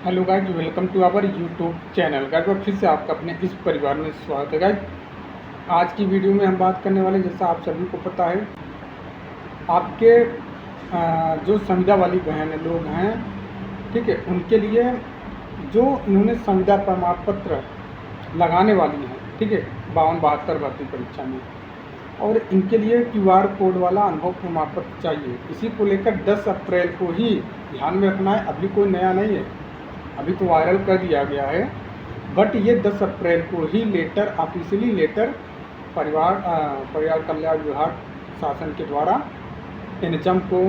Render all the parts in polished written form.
Hello guys, welcome to our YouTube channel. Guys फिर से आपका अपने इस परिवार में स्वागत है। गाइज आज की वीडियो में हम बात करने वाले, जैसा आप सभी को पता है, आपके जो संविदा वाली बहन लोग हैं, ठीक है, उनके लिए जो इन्होंने संविदा प्रमाण पत्र लगाने वाली हैं, ठीक है, 52-72 भर्ती परीक्षा में, और इनके लिए QR कोड वाला अनुभव प्रमाण पत्र चाहिए। इसी को लेकर 10 अप्रैल को ही ध्यान में रखना है। अभी कोई नया नहीं है, अभी तो वायरल कर दिया गया है, बट ये 10 अप्रैल को ही लेटर, ऑफिशियली लेटर परिवार कल्याण विभाग शासन के द्वारा NHM को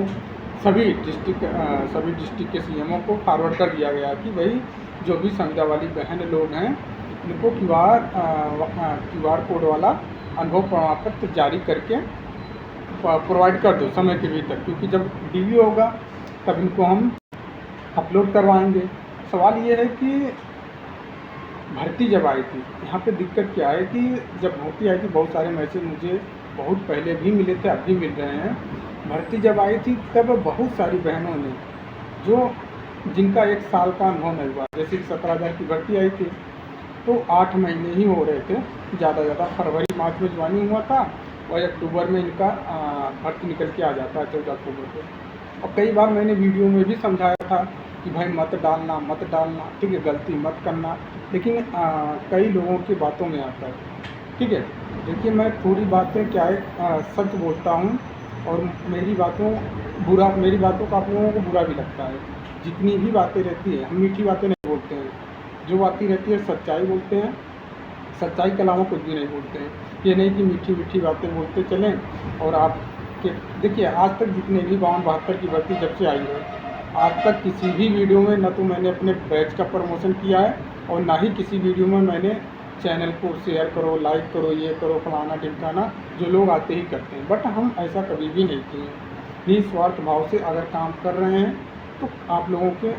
सभी डिस्ट्रिक्ट के CMO को फॉरवर्ड कर दिया गया कि भाई जो भी संविदा वाली बहन लोग हैं इनको QR कोड वाला अनुभव प्रमाण पत्र जारी करके प्रोवाइड कर दो समय के भीतर, क्योंकि जब DV होगा तब इनको हम अपलोड करवाएंगे। सवाल ये है कि भर्ती जब आई थी, यहाँ पे दिक्कत क्या है कि जब भर्ती आई थी बहुत सारे मैसेज मुझे बहुत पहले भी मिले थे, अब भी मिल रहे हैं। भर्ती जब आई थी तब बहुत सारी बहनों ने जिनका 1 साल का अनुभव नहीं हुआ, जैसे 17,000 की भर्ती आई थी तो 8 महीने ही हो रहे थे, ज़्यादा फरवरी मार्च में ज्वाइनिंग हुआ था और अक्टूबर में इनका भर्ती निकल के आ जाता है 14 अक्टूबर को। और कई बार मैंने वीडियो में भी समझाया था कि भाई मत डालना, ठीक है, गलती मत करना, लेकिन कई लोगों की बातों में आता है, ठीक है। देखिए, मैं थोड़ी बातें क्या है सच बोलता हूँ, और मेरी बातों का आप लोगों को बुरा भी लगता है। जितनी भी बातें रहती है, हम मीठी बातें नहीं बोलते हैं, जो बातें रहती है सच्चाई बोलते हैं, सच्चाई के अलावा कुछ भी नहीं बोलते हैं। ये नहीं कि मीठी बातें बोलते चलें। और आप देखिए, आज तक जितने भी 52-72 की भर्ती जब से आई है, आज तक किसी भी वीडियो में न तो मैंने अपने बैच का प्रमोशन किया है और ना ही किसी वीडियो में मैंने चैनल को शेयर करो, लाइक करो, ये करो, फलाना ढिमकाना, जो लोग आते ही करते हैं। बट हम ऐसा कभी भी नहीं किए। निस्वार्थ भाव से अगर काम कर रहे हैं तो आप लोगों के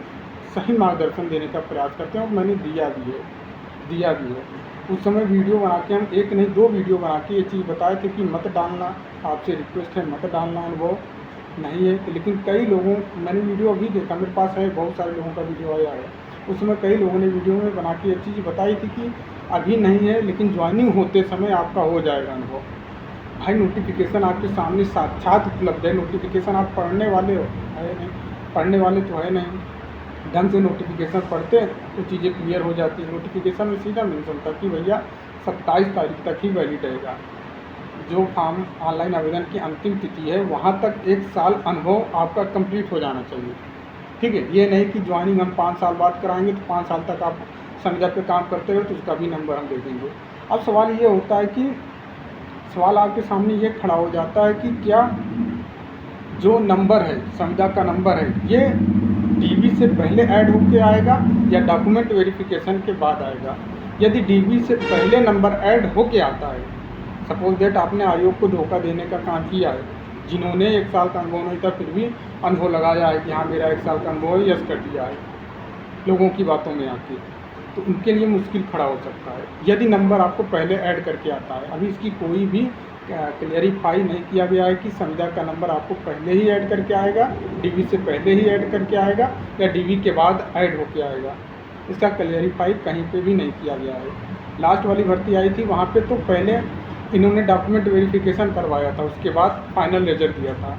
सही मार्गदर्शन देने का प्रयास करते हैं, और मैंने दिया भी है। उस समय वीडियो बना के, हम 1 नहीं 2 वीडियो बना के ये चीज़ बताए थे कि मत डालना, आपसे रिक्वेस्ट है मत डालना, अनुभव नहीं है। लेकिन कई लोगों, मैंने वीडियो अभी देखा, मेरे पास है, बहुत सारे लोगों का वीडियो आया है, उसमें कई लोगों ने वीडियो में बना के ये चीज़ बताई थी कि अभी नहीं है लेकिन ज्वाइनिंग होते समय आपका हो जाएगा अनुभव। भाई नोटिफिकेशन आपके सामने साक्षात उपलब्ध है, नोटिफिकेशन आप पढ़ने वाले हो है नहीं, पढ़ने वाले तो है नहीं। ढंग से नोटिफिकेशन पढ़ते तो चीज़ें क्लियर हो जाती है। नोटिफिकेशन में सीधा मेंशन था कि भैया 27 तारीख तक ही वैलिड रहेगा। जो फॉर्म ऑनलाइन आवेदन की अंतिम तिथि है, वहाँ तक 1 साल अनुभव आपका कंप्लीट हो जाना चाहिए, ठीक है। ये नहीं कि ज्वाइनिंग हम 5 साल बाद कराएंगे तो 5 साल तक आप संविदा पे काम करते रहो तो उसका भी नंबर हम दे देंगे। अब सवाल ये होता है कि सवाल आपके सामने ये खड़ा हो जाता है कि क्या जो नंबर है, संविदा का नंबर है, ये DV से पहले ऐड होके आएगा या डॉक्यूमेंट वेरिफिकेशन के बाद आएगा। यदि DV से पहले नंबर ऐड होके आता है, सपोज दैट आपने आयोग को धोखा देने का काम किया है, जिन्होंने 1 साल का अनुभव नहीं था फिर भी अनुभव लगाया है कि हाँ मेरा 1 साल का अनुभव है, यस कर दिया है लोगों की बातों में आके, तो उनके लिए मुश्किल खड़ा हो सकता है यदि नंबर आपको पहले ऐड करके आता है। अभी इसकी कोई भी क्लियरिफाई नहीं किया गया है कि संविदा का नंबर आपको पहले ही ऐड करके आएगा, DV से पहले ही ऐड करके आएगा या DV के बाद ऐड होके आएगा। इसका क्लियरिफाई कहीं पे भी नहीं किया गया है। लास्ट वाली भर्ती आई थी, वहाँ पे तो पहले इन्होंने डॉक्यूमेंट वेरिफिकेशन करवाया था, उसके बाद फाइनल रिजल्ट दिया था।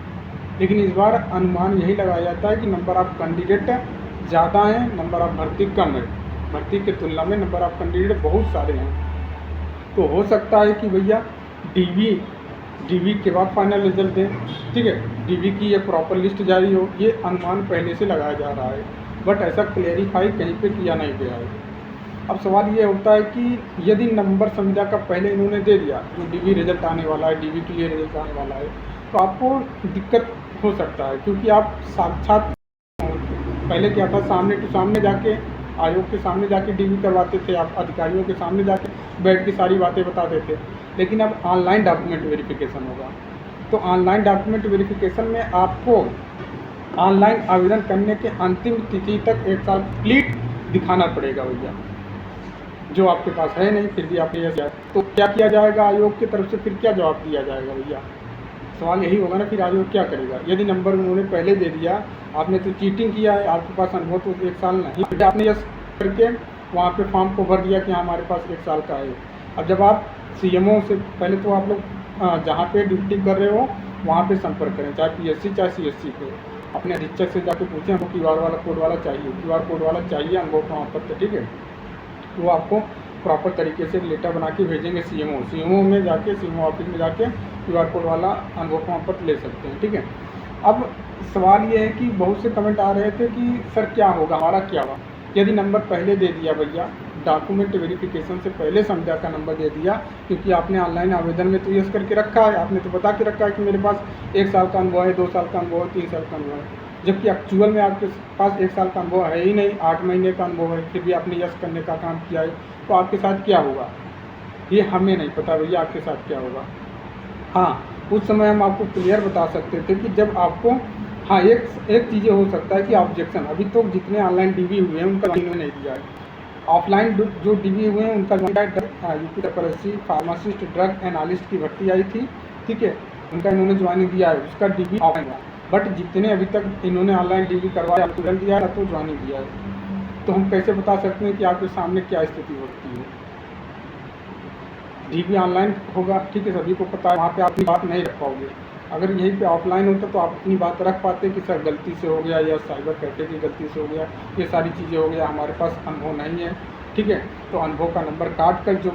लेकिन इस बार अनुमान यही लगाया जाता है कि नंबर ऑफ कैंडिडेट ज़्यादा हैं, नंबर ऑफ भर्ती कम है, भर्ती की तुलना में नंबर ऑफ कैंडिडेट बहुत सारे हैं। तो हो सकता है कि भैया DV के बाद फाइनल रिजल्ट दें, ठीक है, DV की ये प्रॉपर लिस्ट जारी हो, ये अनुमान पहले से लगाया जा रहा है, बट ऐसा क्लेरिफाई कहीं पे किया नहीं गया है। अब सवाल ये होता है कि यदि नंबर संविदा का पहले इन्होंने दे दिया, तो DV रिजल्ट आने वाला है, DV के लिए रिजल्ट आने वाला है, तो आपको दिक्कत हो सकता है, क्योंकि आप साक्षात पहले क्या था, सामने टू सामने जाके, आयोग के सामने जाके DV करवाते थे, आप अधिकारियों के सामने जाके बैठ के सारी बातें बताते थे। लेकिन अब ऑनलाइन डॉक्यूमेंट वेरिफिकेशन होगा, तो ऑनलाइन डॉक्यूमेंट वेरिफिकेशन में आपको ऑनलाइन आवेदन करने के अंतिम तिथि तक 1 साल कंप्लीट दिखाना पड़ेगा भैया, जो आपके पास है नहीं, फिर भी आप ये, तो क्या किया जाएगा आयोग की तरफ से, फिर क्या जवाब दिया जाएगा भैया? सवाल यही होगा ना, फिर आगे वो क्या करेगा? यदि नंबर उन्होंने पहले दे दिया, आपने तो चीटिंग किया है, आपके पास अनुभव तो 1 साल नहीं, फिर आपने यस करके वहाँ पे फॉर्म को भर दिया कि हाँ हमारे पास 1 साल का है। अब जब आप सीएमओ से पहले तो आप लोग जहाँ पे ड्यूटी कर रहे हो वहाँ पे संपर्क करें, चाहे पीएससी चाहे सीएससी पे। अपने अधीक्षक से जाके पूछें हमको क्यूआर वाला कोड वाला चाहिए, क्यूआर कोड वाला चाहिए अनुभव प्रमाण पत्र, ठीक है। वो आपको प्रॉपर तरीके से लेटर बना के भेजेंगे सीएमओ में जाके, सीएमओ ऑफिस में जाके क्यूआर कोड वाला अनुभव प्रमाण पत्र ले सकते हैं, ठीक है। अब सवाल ये है कि बहुत से कमेंट आ रहे थे कि सर क्या होगा, हमारा क्या होगा यदि नंबर पहले दे दिया भैया, डॉक्यूमेंट वेरिफिकेशन से पहले संध्या का नंबर दे दिया, क्योंकि आपने ऑनलाइन आवेदन में तो यस करके रखा है, आपने तो बता के रखा है कि मेरे पास 1 साल का अनुभव है, 2 साल का अनुभव है, 3 साल का अनुभव है, जबकि एक्चुअल में आपके पास 1 साल का अनुभव है ही नहीं, 8 महीने का अनुभव है, फिर भी आपने यस करने का काम किया है, तो आपके साथ क्या होगा ये हमें नहीं पता भैया, आपके साथ क्या होगा। हाँ, उस समय हम आपको क्लियर बता सकते थे कि जब आपको, हाँ एक चीज़ें हो सकता है कि ऑब्जेक्शन, अभी तो जितने ऑनलाइन डीवी हुए हैं उनका इन्होंने नहीं दिया है, ऑफलाइन जो डीवी हुए हैं उनका यूपी फार्मासिस्ट ड्रग एनालिस्ट की भर्ती आई थी, ठीक है, उनका इन्होंने ज्वाइनिंग दिया है, उसका डीवी ऑफलाइन हुआ, बट जितने अभी तक इन्होंने ऑनलाइन डीवी करवाया रिजल्ट दिया है तो ज्वाइनिंग दिया है, तो हम कैसे बता सकते हैं कि आपके सामने क्या स्थिति होती है। डीवी ऑनलाइन होगा, ठीक है, सभी को पता है, वहाँ पे आप अपनी बात नहीं रख पाओगे। अगर यहीं पे ऑफलाइन होता तो आप अपनी बात रख पाते कि सर गलती से हो गया, या साइबर कैफे की गलती से हो गया, ये सारी चीज़ें हो गया, हमारे पास अनुभव नहीं है, ठीक है, तो अनुभव का नंबर काट कर जो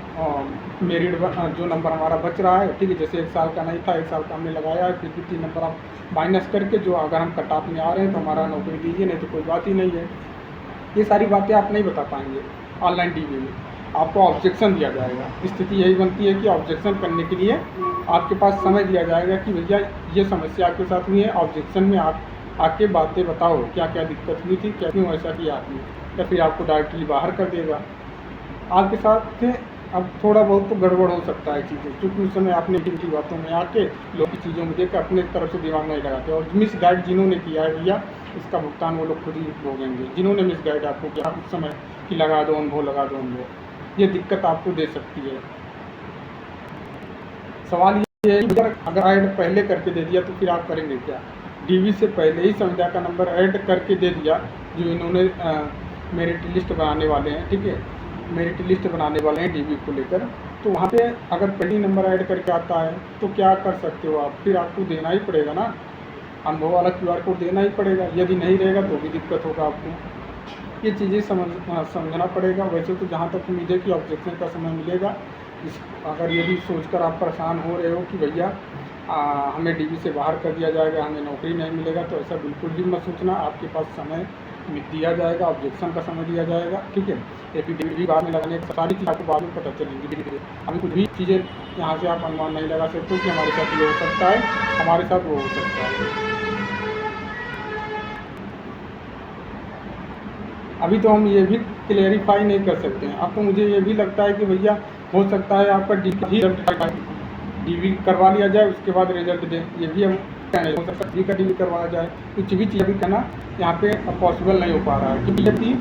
मेरिट जो नंबर हमारा बच रहा है, ठीक है, जैसे 1 साल का नहीं था, 1 साल का हमने लगाया है, फिर भी 3 नंबर आप माइनस करके जो अगर हम कट ऑफ में आ रहे हैं तो हमारा नौकरी दीजिए, नहीं तो कोई बात ही नहीं है। ये सारी बातें आप नहीं बता पाएंगे ऑनलाइन डीवी में, आपको ऑब्जेक्शन दिया जाएगा। स्थिति यही बनती है कि ऑब्जेक्शन करने के लिए आपके पास समय दिया जाएगा कि भैया ये समस्या आपके साथ हुई है, ऑब्जेक्शन में आप आके बातें बताओ, क्या क्या दिक्कत हुई थी, क्या क्यों ऐसा किया आपने, या फिर आपको डायरेक्टली बाहर कर देगा। आपके साथ अब थोड़ा बहुत तो गड़बड़ हो सकता है चीज़ें, क्योंकि उस समय आपने जिनकी बातों में आके लोग की चीज़ों में देख अपने तरफ से दिमाग नहीं लगाते, और मिस गाइड जिन्होंने किया है भैया इसका भुगतान वो लोग खुद ही भोगेंगे, जिन्होंने मिस गाइड आपको किया उस समय कि लगा दो अनुभव, लगा दो अनुभव, ये दिक्कत आपको दे सकती है। सवाल ये है कि अगर ऐड पहले करके दे दिया तो फिर आप करेंगे क्या? डीवी से पहले ही संध्या का नंबर ऐड करके दे दिया, जो इन्होंने मेरिट लिस्ट बनाने वाले हैं, ठीक है, मेरिट लिस्ट बनाने वाले हैं डीवी को लेकर, तो वहाँ पे अगर पहली नंबर ऐड करके आता है तो क्या कर सकते हो आप? फिर आपको देना ही पड़ेगा ना, अनुभव वाला क्यूआर कोड देना ही पड़ेगा, यदि नहीं रहेगा तो भी दिक्कत होगा आपको। ये चीज़ें समझना पड़ेगा। वैसे तो जहाँ तक उम्मीद है कि ऑब्जेक्शन का समय मिलेगा, अगर ये भी सोचकर आप परेशान हो रहे हो कि भैया हमें डीवी से बाहर कर दिया जाएगा, हमें नौकरी नहीं मिलेगा, तो ऐसा बिल्कुल भी मत सोचना। आपके पास समय दिया जाएगा, ऑब्जेक्शन का समय दिया जाएगा, ठीक है। एफिडेविट बाद में लगाने सारी चीज़ आपको बाद में पता चलेंगी धीरे धीरे। अभी कुछ भी चीज़ें यहाँ से आप अनुमान नहीं लगा सकते कि हमारे साथ ये हो सकता है, हमारे साथ वो हो सकता है। अभी तो हम ये भी क्लेरिफाई नहीं कर सकते हैं। अब तो मुझे ये भी लगता है कि भैया हो सकता है आपका डीवी करवा लिया जाए, उसके बाद रिजल्ट दें, ये भी हम हो सकता है का डीवी करवाया जाए। कुछ भी चीज़ अभी कहना यहाँ पे पॉसिबल नहीं हो पा रहा है, क्योंकि यदि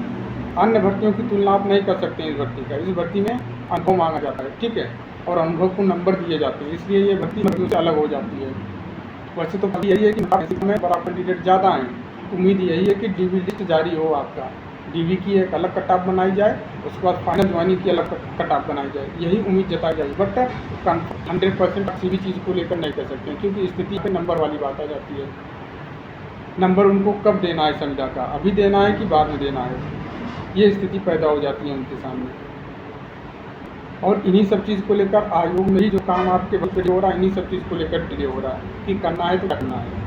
अन्य भर्तियों की तुलना आप नहीं कर सकते हैं इस भर्ती का। इस भर्ती में अनुभव मांगा जाता है, ठीक है, और अनुभव को नंबर दिए जाते हैं, इसलिए ये भर्ती भर्तियों से अलग हो जाती है। वैसे तो यही है कि में बड़ा कैंडिडेट ज़्यादा हैं, उम्मीद यही है कि डीवी लिस्ट जारी हो, आपका डीवी की एक अलग कट ऑफ बनाई जाए, उसके बाद फाइनल ज्वाइनिंग की अलग कट ऑफ बनाई जाए, यही उम्मीद जताई जाए। बट 100% किसी भी चीज़ को लेकर नहीं कर सकते हैं, क्योंकि स्थिति पे नंबर वाली बात आ जाती है। नंबर उनको कब देना है संध्या का, अभी देना है कि बाद में देना है, ये स्थिति पैदा हो जाती है उनके सामने। और इन्हीं सब चीज़ को लेकर आयोग में ही जो काम आपके बच्चे हो रहा है, इन्हीं सब चीज़ को लेकर डिले हो रहा है कि करना है तो करना है।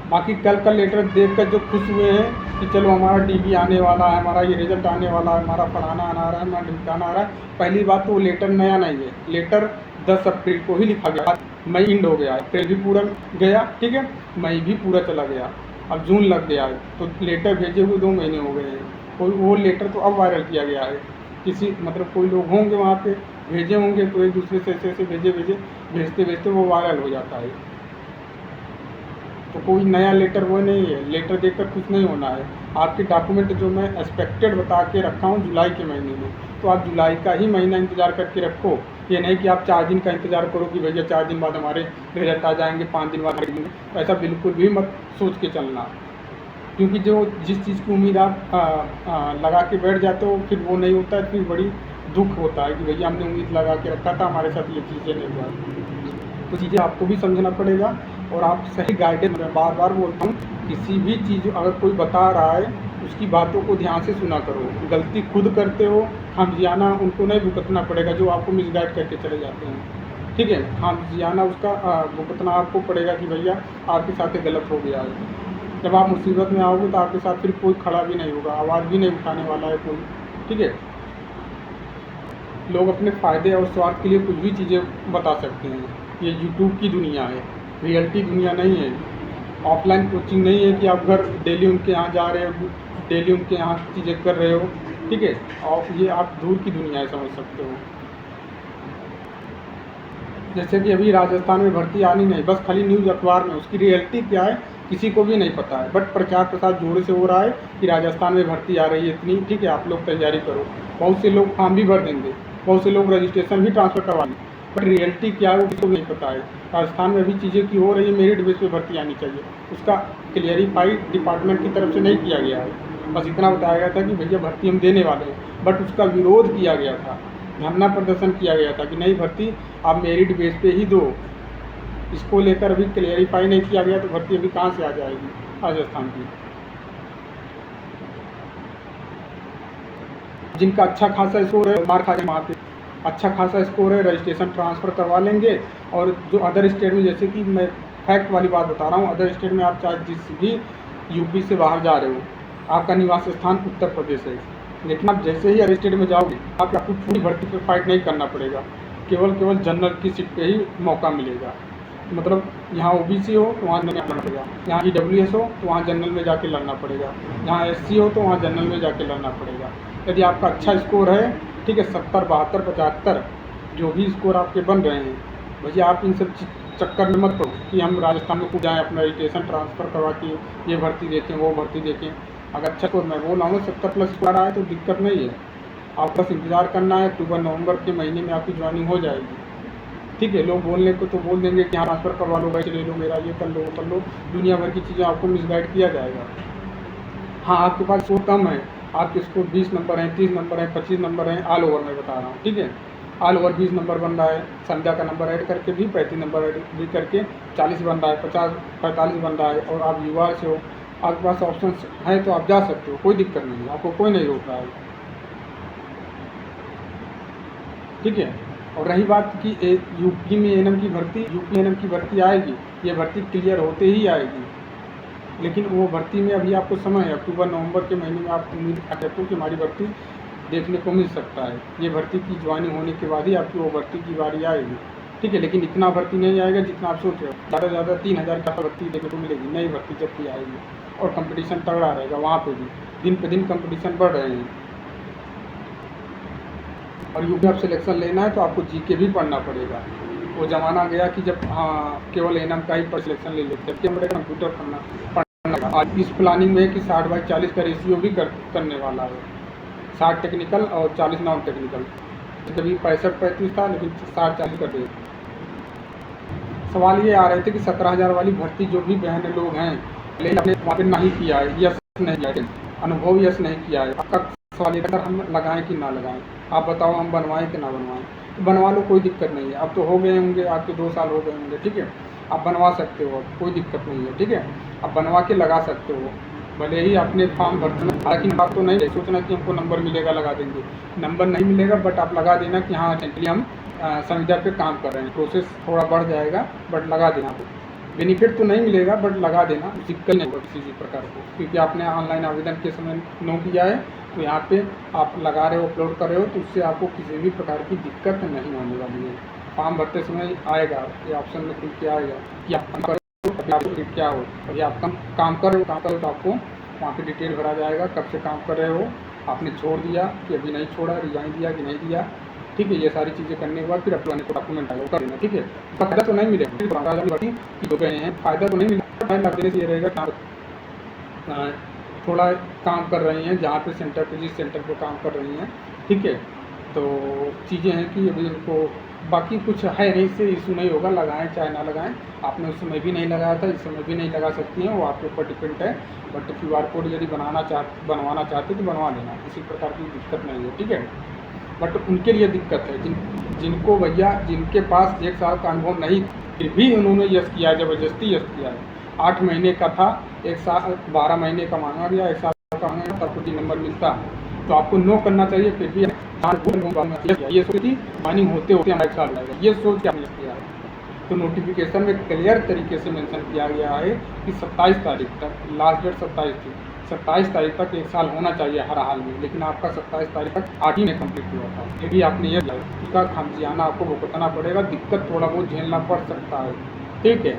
बाकी कल का लेटर देखकर जो खुश हुए हैं कि चलो हमारा डीवी आने वाला है, हमारा ये रिजल्ट आने वाला है, हमारा फलाना आना रहा है, हमारा ढिमकाना आ रहा है, पहली बात तो वो लेटर नया नहीं है। लेटर 10 अप्रैल को ही लिखा गया, मई इंड हो गया, अप्रैल भी पूरा गया, ठीक है, मई भी पूरा चला गया, अब जून लग गया है, तो लेटर भेजे हुए 2 महीने हो गए हैं। कोई वो लेटर तो अब वायरल किया गया है, किसी मतलब कोई लोग होंगे वहाँ पे भेजे होंगे, तो एक दूसरे से ऐसे भेजते भेजते वो वायरल हो जाता है। तो कोई नया लेटर वो नहीं है, लेटर देखकर कुछ नहीं होना है। आपके डॉक्यूमेंट जो मैं एक्सपेक्टेड बता के रखा हूँ जुलाई के महीने में, तो आप जुलाई का ही महीना इंतज़ार करके रखो, ये नहीं कि आप 4 दिन का इंतज़ार करो कि भैया 4 दिन बाद हमारे रिजल्ट आ जाएंगे, 5 दिन बाद आएंगे। ऐसा बिल्कुल भी मत सोच के चलना, क्योंकि जो जिस चीज़ की उम्मीद आप लगा के बैठ जाते हो फिर वो नहीं होता है, फिर बड़ी दुख होता है कि भैया हमने उम्मीद लगा के रखा था, हमारे साथ ये चीज़ें नहीं हुआ। तो चीज़ें आपको भी समझना पड़ेगा और आप सही गाइडेंस, मैं बार बार बोलता हूँ, किसी भी चीज़ अगर कोई बता रहा है उसकी बातों को ध्यान से सुना करो। गलती खुद करते हो, खामियाना उनको नहीं भुगतना पड़ेगा जो आपको मिसगाइड करके चले जाते हैं, ठीक है। खामियाना उसका भुगतना आपको पड़ेगा कि भैया आपके साथ गलत हो गया है। जब आप मुसीबत में आओगे तो आपके साथ फिर कोई खड़ा भी नहीं होगा, आवाज़ भी नहीं उठाने वाला है कोई, ठीक है। लोग अपने फ़ायदे और स्वार्थ के लिए कुछ भी चीज़ें बता सकते हैं। ये यूट्यूब की दुनिया है, रियलिटी दुनिया नहीं है। ऑफलाइन कोचिंग नहीं है कि आप घर डेली उनके यहाँ जा रहे हो, डेली उनके यहाँ चीज़ें कर रहे हो, ठीक है। और ये आप दूर की दुनिया है, समझ सकते हो। जैसे कि अभी राजस्थान में भर्ती आनी नहीं, बस खाली न्यूज़ अखबार में, उसकी रियलिटी क्या है किसी को भी नहीं पता है, बट प्रचार प्रसार जोर से हो रहा है कि राजस्थान में भर्ती आ रही है इतनी, ठीक है, आप लोग तैयारी करो। बहुत से लोग फॉर्म भी भर देंगे, बहुत से लोग रजिस्ट्रेशन भी ट्रांसफ़र करवा लेंगे, बट रियलिटी क्या है वो किसी को नहीं पता है। राजस्थान में अभी चीज़ें की हो रही है, मेरिट बेस पे भर्ती आनी चाहिए, उसका क्लियरिफाई डिपार्टमेंट की तरफ से नहीं किया गया है। बस इतना बताया गया था कि भैया भर्ती हम देने वाले हैं, बट उसका विरोध किया गया था, धरना प्रदर्शन किया गया था कि नहीं, भर्ती आप मेरिट बेस पे ही दो। इसको लेकर अभी क्लियरिफाई नहीं किया गया तो भर्ती अभी कहाँ से आ जाएगी राजस्थान की। जिनका अच्छा खासा स्कोर है मार खा जाए वहाँ पे, अच्छा खासा स्कोर है रजिस्ट्रेशन ट्रांसफ़र करवा लेंगे। और जो अदर स्टेट में, जैसे कि मैं फैक्ट वाली बात बता रहा हूँ, अदर स्टेट में आप चाहे जिस भी यूपी से बाहर जा रहे हो, आपका निवास स्थान उत्तर प्रदेश है, लेकिन आप जैसे ही अदर स्टेट में जाओगे आपको पूरी भर्ती पर फाइट नहीं करना पड़ेगा, केवल जनरल की सीट पे ही मौका मिलेगा। मतलब यहाँ ओबीसी हो तो वहाँ जनरल लड़ना पड़ेगा, यहाँ ईडब्ल्यूएस हो तो वहाँ जनरल में जाके लड़ना पड़ेगा, यहाँ एससी हो तो वहाँ जनरल में जाके लड़ना पड़ेगा। यदि आपका अच्छा स्कोर है, ठीक है, 70, 72, 75 जो भी स्कोर आपके बन रहे हैं, भैया आप इन सब चक्कर में मत पड़ो कि हम राजस्थान में कूद जाएँ, अपना रजिस्ट्रेशन ट्रांसफ़र करवा के ये भर्ती देखें वो भर्ती देखें। अगर अच्छा स्कोर, मैं बोल रहा हूँ 70+ स्कोर आया तो दिक्कत नहीं है, आप बस इंतज़ार करना है, अक्टूबर नवंबर के महीने में आपकी ज्वाइनिंग हो जाएगी, ठीक है। लोग बोलने को तो बोल देंगे कि हाँ ट्रांसफ़र करवा लो, बैच ले लो, मेरा ये कर लो वो कर लो, दुनिया भर की चीज़ें आपको मिसगाइड किया जाएगा। हाँ, आपके पास स्कोर कम है, आपके स्कोर 20 नंबर हैं, 30 नंबर हैं, 25 नंबर हैं, ऑल ओवर मैं बता रहा हूँ, ठीक है। ऑल ओवर 20 नंबर बन रहा है, संध्या का नंबर ऐड करके भी 35 नंबर ऐड भी करके 40 बन रहा है, 50, 45 बन रहा है, और आप युवा से हो, आपके पास ऑप्शन है तो आप जा सकते हो, कोई दिक्कत नहीं है, आपको कोई नहीं रोक रहा है, ठीक है। और रही बात कि यूपी में एएनएम की भर्ती, यूपी एएनएम की भर्ती आएगी, ये भर्ती क्लियर होते ही आएगी, लेकिन वो भर्ती में अभी आपको समय है, अक्टूबर नवंबर के महीने में आप उम्मीद करते हो कि हमारी भर्ती देखने को मिल सकता है। ये भर्ती की ज्वाइनिंग होने के बाद ही आपकी वो भर्ती की बारी आएगी, ठीक है। लेकिन इतना भर्ती नहीं आएगा जितना आप सोच रहे हो, ज़्यादा से ज़्यादा 3000 का भर्ती देखने को मिलेगी, नई भर्ती जब भी आएगी, और कंपटीशन तगड़ा रहेगा, वहाँ पर भी दिन पे दिन कंपटीशन बढ़ रहे हैं। और यूपी आप सिलेक्शन लेना है तो आपको जीके भी पढ़ना पड़ेगा। वो ज़माना गया कि जब केवल एएनएम का ही पर सिलेक्शन ले लेते, जबकि हमारे कंप्यूटर पढ़ना। आज इस प्लानिंग में है कि 60/40 का रेशियो भी करने वाला है, 60 टेक्निकल और 40 नॉन टेक्निकल। कभी 65-35 था, लेकिन 60-40 कर दिए। सवाल ये आ रहे थे कि 17,000 वाली भर्ती जो भी बहन लोग हैं, लेकिन आपने वहाँ पर नहीं किया है, यस नहीं किया है, अनुभव यस नहीं किया है, आपका सवाल ये अगर हम लगाएं कि ना लगाएं, आप बताओ हम बनवाएं कि ना बनवाएं। तो बनवा लो, कोई दिक्कत नहीं है, अब तो हो गए होंगे, आपके 2 साल हो गए होंगे, ठीक है, आप बनवा सकते हो, कोई दिक्कत नहीं है, ठीक है, आप बनवा के लगा सकते हो। भले ही आपने फॉर्म भरना, हालांकि बात तो नहीं सोचना कि हमको नंबर मिलेगा लगा देंगे, नंबर नहीं मिलेगा, बट आप लगा देना कि हाँ टेंटली हम संविदा पे काम कर रहे हैं, प्रोसेस थोड़ा बढ़ जाएगा, बट लगा देना। बेनिफिट तो नहीं मिलेगा, बट लगा देना, दिक्कत नहीं होगा किसी भी प्रकार को, क्योंकि आपने ऑनलाइन आवेदन के समय नो किया है, तो यहाँ पे आप लगा रहे हो, अपलोड कर रहे हो, तो उससे आपको किसी भी प्रकार की दिक्कत नहीं होने वाली है। फॉर्म भरते समय आएगा, ये ऑप्शन में खुल के आएगा कि आप काम करो, आपको क्या हो, और ये आप काम कर रहे हो तो आपको वहाँ पे डिटेल भरा जाएगा, कब से काम कर रहे हो, आपने छोड़ दिया कि अभी नहीं छोड़ा, रिजाइन दिया कि नहीं दिया, ठीक है। ये सारी चीज़ें करने के बाद फिर अप्लाई को डॉक्यूमेंट आएगा, कर देना, ठीक है। फ़ायदा तो नहीं मिलेगा, जो गए हैं फ़ायदा तो नहीं मिलेगा, फाइन लग देने से ये रहेगा थोड़ा काम कर रही हैं जहाँ पे सेंटर पे, जिस सेंटर पे काम कर रही हैं, ठीक है। तो चीज़ें हैं कि अभी उनको बाकी कुछ है नहीं, इससे इशू नहीं होगा, लगाएं चाहे ना लगाएं। आपने उस समय भी नहीं लगाया था, इस समय भी नहीं लगा सकती हैं, वो आपके ऊपर डिपेंड है। बट QR कोड यदि बनवाना चाहते तो बनवा लेना, किसी प्रकार की दिक्कत नहीं है, ठीक है। बट उनके लिए दिक्कत है जिनको भैया, जिनके पास 1 साल का अनुभव नहीं, फिर भी उन्होंने यस किया, ज़बरदस्ती यस किया है। 8 महीने का था, 1 साल 12 महीने का मांगा गया, 1 साल का मांगा गया, तब नंबर मिलता, तो आपको नो करना चाहिए। फिर भी ये सोची माइनिंग होते हमारा 1 साल लगेगा, ये सोच के हमने किया है। तो नोटिफिकेशन में क्लियर तरीके से मेंशन किया गया है कि 27 तारीख तक, लास्ट डेट 27 थी, 27 तारीख तक 1 साल होना चाहिए हर हाल में, लेकिन आपका 27 तारीख तक 8 ही में कंप्लीट हुआ था। फिर भी आपने ये इसका खामियाना आपको भुगतना पड़ेगा, दिक्कत थोड़ा बहुत झेलना पड़ सकता है, ठीक है।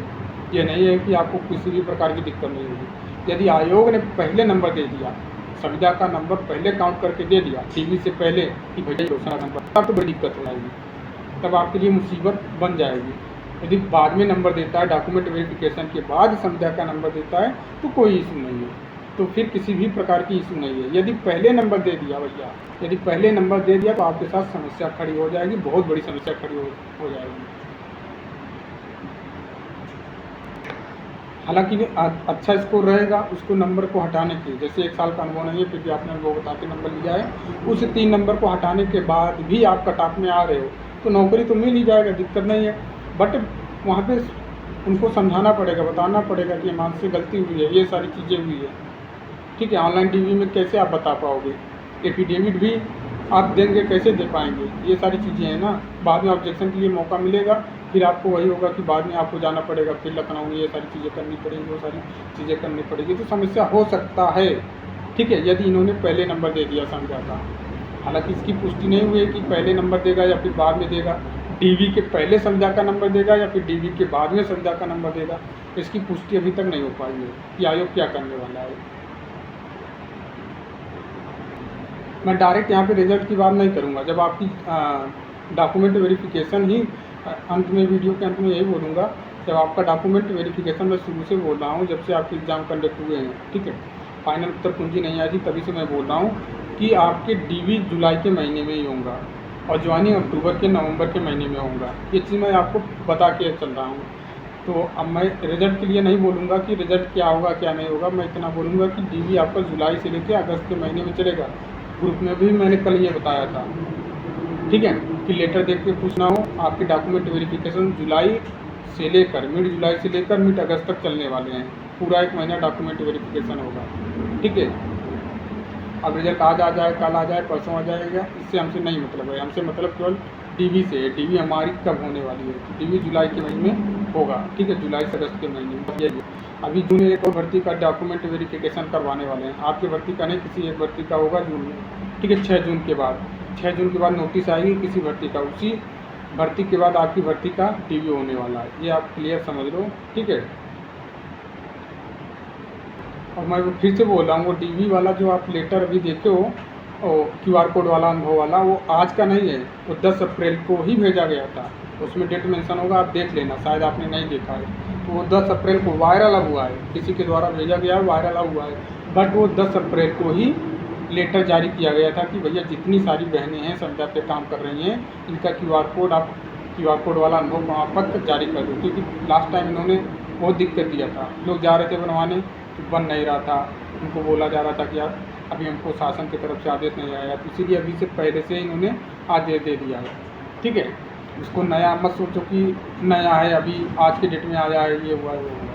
ये नहीं है कि आपको किसी भी प्रकार की दिक्कत नहीं होगी। यदि आयोग ने पहले नंबर दे दिया, संविदा का नंबर पहले काउंट करके दे दिया टीवी से पहले कि भैया दूसरा नंबर, तब तो बड़ी दिक्कत हो जाएगी, तब आपके लिए मुसीबत बन जाएगी। यदि बाद में नंबर देता है, डॉक्यूमेंट वेरिफिकेशन के बाद संविदा का नंबर देता है, तो कोई इशू नहीं है, तो फिर किसी भी प्रकार की इशू नहीं है। यदि पहले नंबर दे दिया भैया, यदि पहले नंबर दे दिया तो आपके साथ समस्या खड़ी हो जाएगी, बहुत बड़ी समस्या खड़ी हो जाएगी। हालांकि अच्छा स्कोर रहेगा, उसको नंबर को हटाने के, जैसे 1 साल का अनुभव नहीं है फिर भी आपने वो बता के नंबर लिया है, उस 3 नंबर को हटाने के बाद भी आप कट ऑफ में आ रहे हो, तो नौकरी तो मिल ही जाएगा, दिक्कत नहीं है। बट वहाँ पे उनको समझाना पड़ेगा, बताना पड़ेगा कि हमारे से गलती हुई है, ये सारी चीज़ें हुई है, ठीक है। ऑनलाइन टीवी में कैसे आप बता पाओगे, एफिडेविट भी आप देंगे, कैसे दे पाएंगे, ये सारी चीज़ें हैं ना। बाद में ऑब्जेक्शन के लिए मौका मिलेगा, फिर आपको वही होगा कि बाद में आपको जाना पड़ेगा, फिर लखनऊ में ये सारी चीज़ें करनी पड़ेंगी, वो सारी चीज़ें करनी पड़ेगी, तो समस्या हो सकता है, ठीक है। यदि इन्होंने पहले नंबर दे दिया संविदा का, हालांकि इसकी पुष्टि नहीं हुई है कि पहले नंबर देगा या फिर बाद में देगा, डीवी के पहले संविदा का नंबर देगा या फिर डीवी के बाद में संविदा का नंबर देगा, इसकी पुष्टि अभी तक नहीं हो पाई है कि आयोग क्या करने वाला है। मैं डायरेक्ट यहाँ पे रिजल्ट की बात नहीं करूँगा, जब आपकी डॉक्यूमेंट वेरिफिकेशन ही अंत में, वीडियो के अंत में यही बोलूँगा, जब आपका डॉक्यूमेंट वेरिफिकेशन मैं शुरू से बोल रहा हूँ, जब से आपके एग्ज़ाम कंडक्ट हुए हैं, ठीक है, फाइनल उत्तर कुंजी नहीं आई थी, तभी से मैं बोल रहा हूँ कि आपके डीवी जुलाई के महीने में ही होगा और ज्वाइनिंग अक्टूबर के नवंबर के महीने में होगा। ये चीज़ मैं आपको बता के चल रहा हूँ। तो अब मैं रिज़ल्ट के लिए नहीं बोलूँगा कि रिज़ल्ट क्या होगा क्या नहीं होगा, मैं इतना बोलूँगा कि डीवी आपका जुलाई से लेकर अगस्त के महीने में चलेगा। ग्रुप में भी मैंने कल ये बताया था, ठीक है, कि लेटर देख के पूछना हो, आपके डॉक्यूमेंट वेरिफिकेशन जुलाई से लेकर मिड जुलाई से लेकर मिड अगस्त तक चलने वाले हैं, पूरा 1 महीना डॉक्यूमेंट वेरिफिकेशन होगा, ठीक है। अब रिजल्ट आज आ जाए, कल आ जाए, परसों आ जाएगा, इससे हमसे नहीं मतलब है, हमसे मतलब केवल डीवी से है। डीवी हमारी कब होने वाली है, डीवी जुलाई के महीने में होगा, ठीक है, जुलाई से अगस्त के महीने में। ये अभी जून में एक और भर्ती का डॉक्यूमेंट वेरिफिकेशन करवाने वाले हैं, आपकी भर्ती का नहीं, किसी एक भर्ती का होगा जून में, ठीक है। 6 जून के बाद नोटिस आएगी किसी भर्ती का, उसी भर्ती के बाद आपकी भर्ती का डीवी होने वाला है, ये आप क्लियर समझ लो, ठीक है। और मैं फिर से बोल रहा हूँ, वो डीवी वाला जो आप लेटर अभी देखे हो, QR कोड वाला, अनुभव वाला, वो आज का नहीं है, वो 10 अप्रैल को ही भेजा गया था, उसमें डेट मेंशन होगा, आप देख लेना, शायद आपने नहीं देखा है। तो वो 10 अप्रैल को वायरल हुआ है, किसी के द्वारा भेजा गया है, वायरल हुआ है, बट वो 10 अप्रैल को ही लेटर जारी किया गया था कि भैया जितनी सारी बहनें हैं संविदा पे काम कर रही हैं, इनका QR कोड वाला अनुभव प्रमाण पत्र जारी कर दो, क्योंकि लास्ट टाइम इन्होंने बहुत दिक्कत दिया था, लोग जा रहे थे बनवाने, बन नहीं रहा था, उनको बोला जा रहा था कि यार अभी हमको शासन की तरफ से आदेश नहीं आया, तो इसीलिए अभी से पहले से इन्होंने आदेश दे दिया है, ठीक है। उसको नया मत सोचो कि नया है, अभी आज के डेट में आया है, ये हुआ है वो हुआ है।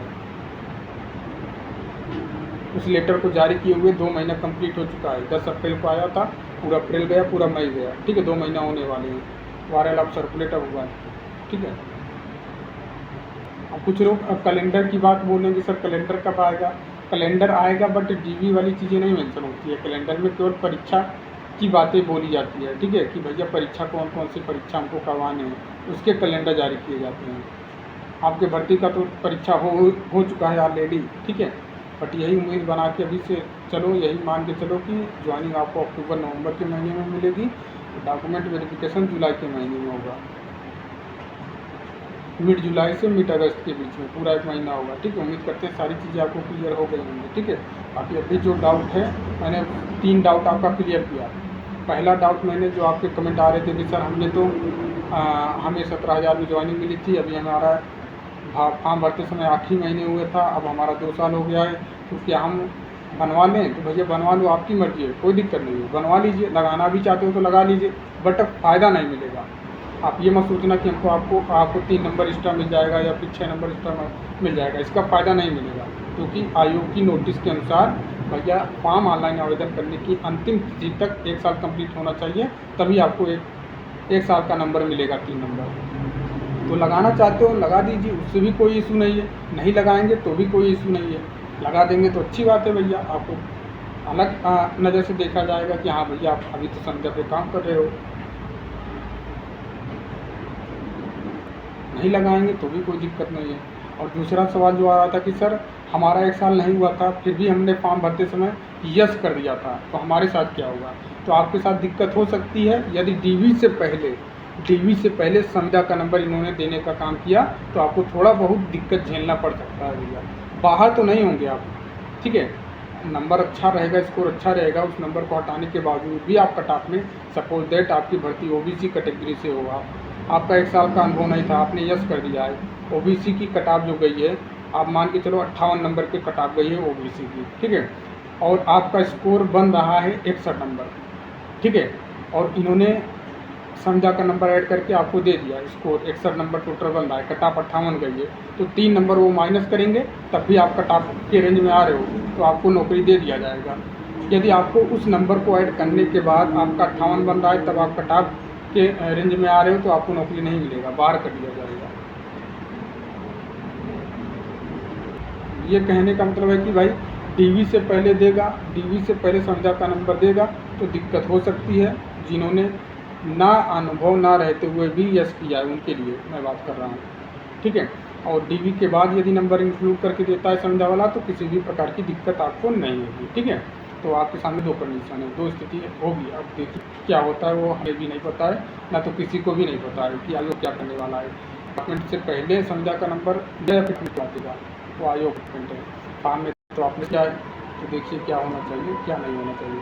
उस लेटर को जारी किए हुए 2 महीना कंप्लीट हो चुका है, 10 अप्रैल को आया था, पूरा अप्रैल गया, पूरा मई गया, ठीक है, 2 महीना होने वाले हैं, वायरल अब सर्कुलेटर हुआ है, ठीक है। अब कुछ लोग अब कैलेंडर की बात बोलेंगे, सर कैलेंडर कब आएगा, कैलेंडर आएगा, बट डीवी वाली चीज़ें नहीं मेंशन होती है कैलेंडर में, केवल परीक्षा की बातें बोली जाती है, ठीक है, कि भैया परीक्षा कौन कौन सी परीक्षा हमको करवाने हैं, उसके कैलेंडर जारी किए जाते हैं। आपके भर्ती का तो परीक्षा हो चुका है ऑलरेडी, ठीक है, बट यही उम्मीद बना के अभी से चलो, यही मान के चलो कि ज्वाइनिंग आपको अक्टूबर नवंबर के महीने में मिलेगी, डॉक्यूमेंट वेरिफिकेशन जुलाई के महीने में होगा, मिड जुलाई से मिड अगस्त के बीच में पूरा 1 महीना होगा, ठीक है। उम्मीद करते हैं सारी चीज़ें आपको क्लियर हो गई होंगी, ठीक है। बाकी अभी जो डाउट है, मैंने 3 डाउट आपका क्लियर किया। पहला डाउट मैंने, जो आपके कमेंट आ रहे थे कि सर हमने तो हमें 17,000 में ज्वाइनिंग मिली थी। अभी हमारा फॉर्म भरते समय आखिरी महीने हुए था, अब हमारा 2 साल हो गया है। तो क्या हम बनवा लें? तो भैया बनवा लो, आपकी मर्ज़ी है, कोई दिक्कत नहीं है, बनवा लीजिए। लगाना भी चाहते हो तो लगा लीजिए, बट अब फ़ायदा नहीं मिलेगा। आप ये मत सोचना कि आपको 3 नंबर एक्स्ट्रा मिल जाएगा या फिर 6 नंबर एक्स्ट्रा मिल जाएगा, इसका फ़ायदा नहीं मिलेगा। क्योंकि आयोग की नोटिस के अनुसार भैया फॉर्म ऑनलाइन आवेदन करने की अंतिम तिथि तक 1 साल कंप्लीट होना चाहिए, तभी आपको एक साल का नंबर मिलेगा, 3 नंबर। तो लगाना चाहते हो लगा दीजिए, उससे भी कोई इशू नहीं है। नहीं लगाएंगे तो भी कोई इशू नहीं है, लगा देंगे तो अच्छी बात है भैया। आपको अलग नज़र से देखा जाएगा कि हाँ भैया आप अभी तो संविदा पे काम कर रहे हो। नहीं लगाएंगे तो भी कोई दिक्कत नहीं है। और दूसरा सवाल जो आ रहा था कि सर हमारा 1 साल नहीं हुआ था, फिर भी हमने फॉर्म भरते समय यस कर दिया था, तो हमारे साथ क्या होगा? तो आपके साथ दिक्कत हो सकती है यदि डीवी से पहले संविदा का नंबर इन्होंने देने का काम किया, तो आपको थोड़ा बहुत दिक्कत झेलना पड़ सकता है भैया। बाहर तो नहीं होंगे आप, ठीक है। नंबर अच्छा रहेगा, स्कोर अच्छा रहेगा, उस नंबर को हटाने के बावजूद भी आप कट ऑफ में, सपोज दैट आपकी भर्ती ओबीसी कैटेगरी से होगा, आपका 1 साल का अनुभव नहीं था, आपने यस कर दिया है, ओबीसी की कट ऑफ जो गई है, आप मान के चलो 58 नंबर पे कट ऑफ गई है ओबीसी की, ठीक है। और आपका स्कोर बन रहा है 61 नंबर, ठीक है। और इन्होंने संविदा का नंबर ऐड करके आपको दे दिया, स्कोर 61 नंबर टोटल बन रहा है, कट ऑफ 58 गई है, तो 3 नंबर वो माइनस करेंगे, तब भी आप कट ऑफ के रेंज में आ रहे हो, तो आपको नौकरी दे दिया जाएगा। यदि आपको उस नंबर को ऐड करने के बाद आपका 58 बन रहा है, तब आप कट ऑफ के रेंज में आ रहे हो, तो आपको नौकरी नहीं मिलेगा, बाहर कर दिया जाएगा। ये कहने का मतलब है कि भाई डीवी से पहले देगा, डीवी से पहले संविदा का नंबर देगा तो दिक्कत हो सकती है। जिन्होंने ना अनुभव ना रहते हुए भी यस किया है, उनके लिए मैं बात कर रहा हूँ, ठीक है। और डीवी के बाद यदि नंबर इंक्लूड करके देता है संविदा वाला, तो किसी भी प्रकार की दिक्कत आपको नहीं होगी, ठीक है। तो आपके सामने 2 कंडीशन है, 2 स्थिति होगी। अब देखिए क्या होता है, वो हमें भी नहीं पता है, ना तो किसी को भी नहीं पता है कि आयोग क्या करने वाला है। डॉक्यूमेंट से पहले संविदा का नंबर या फिर देगा, वो आयोग डॉक्यूमेंट है। फॉर्म में तो आपने क्या है, तो देखिए क्या होना चाहिए, क्या नहीं होना चाहिए।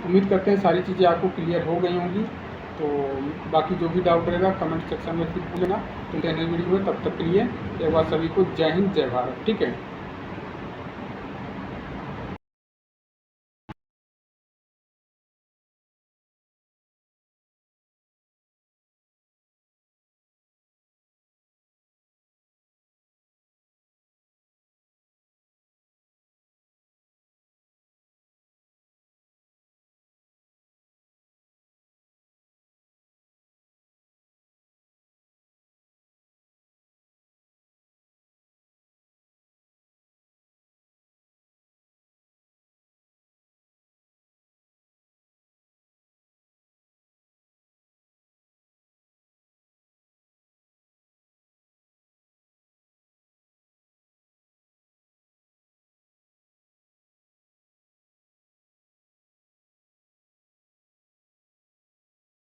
उम्मीद करते हैं सारी चीज़ें आपको क्लियर हो गई होंगी। तो बाकी जो भी डाउट रहेगा कमेंट सेक्शन में फिर पूछना। तो नई वीडियो में तब तक के लिए एक बार सभी को जय हिंद जय भारत, ठीक है।